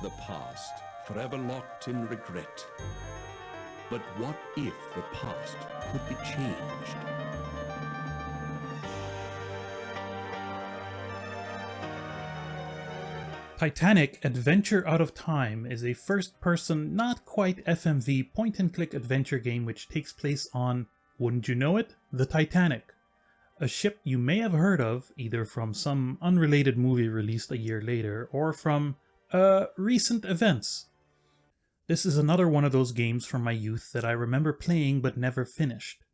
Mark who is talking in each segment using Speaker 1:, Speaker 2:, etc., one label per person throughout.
Speaker 1: the past, forever locked in regret. But what if the past could be changed?
Speaker 2: Titanic Adventure Out of Time is a first-person, not quite FMV point-and-click adventure game which takes place on, wouldn't you know it, the Titanic. A ship you may have heard of, either from some unrelated movie released a year later, or from, recent events. This is another one of those games from my youth that I remember playing but never finished.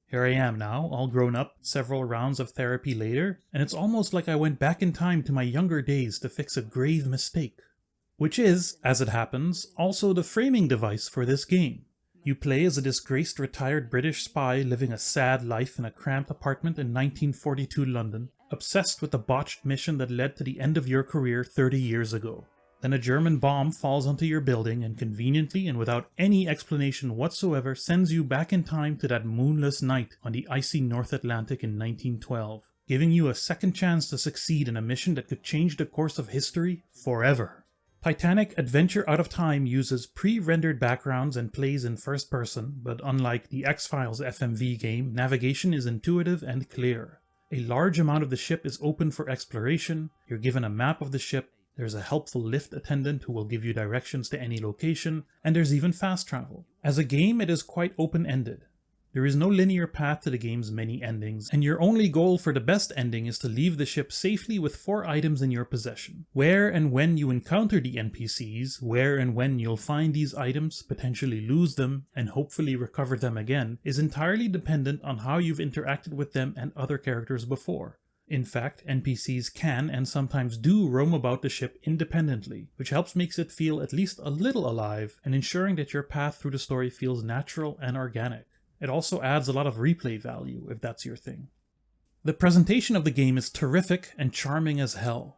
Speaker 2: Here I am now, all grown up, several rounds of therapy later, and it's almost like I went back in time to my younger days to fix a grave mistake. Which is, as it happens, also the framing device for this game. You play as a disgraced retired British spy living a sad life in a cramped apartment in 1942 London, obsessed with the botched mission that led to the end of your career 30 years ago. Then a German bomb falls onto your building and conveniently and without any explanation whatsoever sends you back in time to that moonless night on the icy North Atlantic in 1912, giving you a second chance to succeed in a mission that could change the course of history forever. Titanic Adventure Out of Time uses pre-rendered backgrounds and plays in first person, but unlike the X-Files FMV game, navigation is intuitive and clear. A large amount of the ship is open for exploration, you're given a map of the ship, there's a helpful lift attendant who will give you directions to any location, and there's even fast travel. As a game, it is quite open-ended. There is no linear path to the game's many endings, and your only goal for the best ending is to leave the ship safely with 4 items in your possession. Where and when you encounter the NPCs, where and when you'll find these items, potentially lose them, and hopefully recover them again, is entirely dependent on how you've interacted with them and other characters before. In fact, NPCs can and sometimes do roam about the ship independently, which helps makes it feel at least a little alive and ensuring that your path through the story feels natural and organic. It also adds a lot of replay value if that's your thing. The presentation of the game is terrific and charming as hell.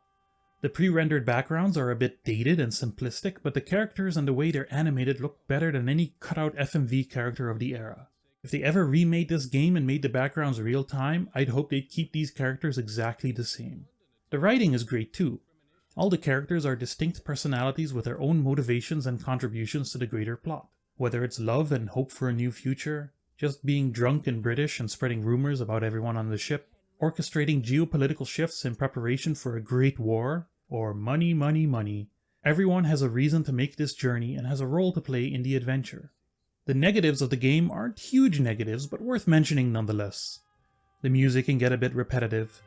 Speaker 2: The pre-rendered backgrounds are a bit dated and simplistic, but the characters and the way they're animated look better than any cutout FMV character of the era. If they ever remade this game and made the backgrounds real time, I'd hope they'd keep these characters exactly the same. The writing is great too. All the characters are distinct personalities with their own motivations and contributions to the greater plot. Whether it's love and hope for a new future, just being drunk and British and spreading rumors about everyone on the ship, orchestrating geopolitical shifts in preparation for a great war, or money, money, money, everyone has a reason to make this journey and has a role to play in the adventure. The negatives of the game aren't huge negatives, but worth mentioning nonetheless. The music can get a bit repetitive.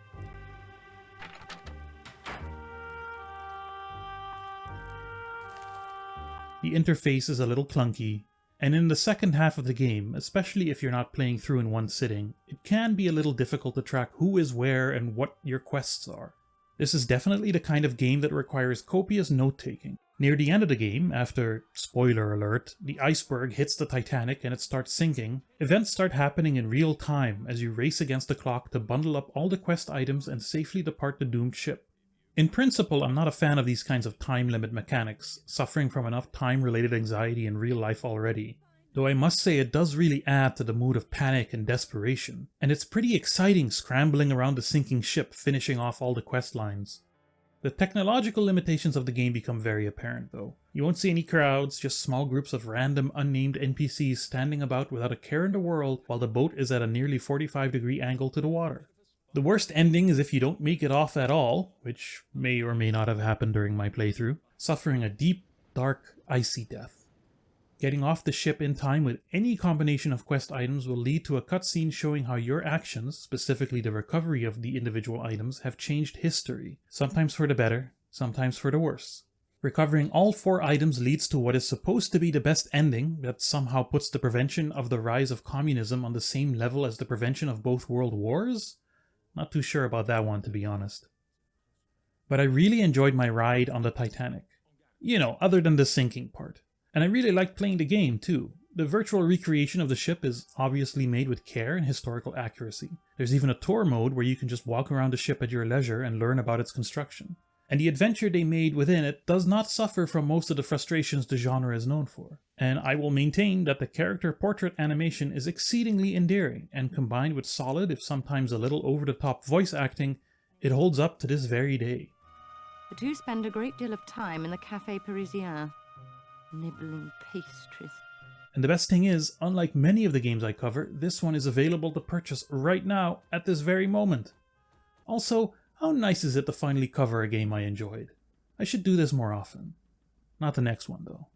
Speaker 2: The interface is a little clunky, and in the second half of the game, especially if you're not playing through in one sitting, it can be a little difficult to track who is where and what your quests are. This is definitely the kind of game that requires copious note-taking. Near the end of the game, after, spoiler alert, the iceberg hits the Titanic and it starts sinking, events start happening in real time as you race against the clock to bundle up all the quest items and safely depart the doomed ship. In principle, I'm not a fan of these kinds of time limit mechanics, suffering from enough time-related anxiety in real life already. Though I must say it does really add to the mood of panic and desperation, and it's pretty exciting scrambling around the sinking ship finishing off all the quest lines. The technological limitations of the game become very apparent though. You won't see any crowds, just small groups of random unnamed NPCs standing about without a care in the world while the boat is at a nearly 45-degree angle to the water. The worst ending is if you don't make it off at all, which may or may not have happened during my playthrough, suffering a deep, dark, icy death. Getting off the ship in time with any combination of quest items will lead to a cutscene showing how your actions, specifically the recovery of the individual items, have changed history, sometimes for the better, sometimes for the worse. Recovering all 4 items leads to what is supposed to be the best ending that somehow puts the prevention of the rise of communism on the same level as the prevention of both world wars? Not too sure about that one, to be honest. But I really enjoyed my ride on the Titanic. You know, other than the sinking part. And I really liked playing the game too. The virtual recreation of the ship is obviously made with care and historical accuracy. There's even a tour mode where you can just walk around the ship at your leisure and learn about its construction. And the adventure they made within it does not suffer from most of the frustrations the genre is known for. And I will maintain that the character portrait animation is exceedingly endearing, and combined with solid, if sometimes a little over-the-top voice acting, it holds up to this very day.
Speaker 3: The two spend a great deal of time in the Café Parisien, nibbling pastries.
Speaker 2: And the best thing is, unlike many of the games I cover, this one is available to purchase right now, at this very moment. Also, how nice is it to finally cover a game I enjoyed? I should do this more often. Not the next one, though.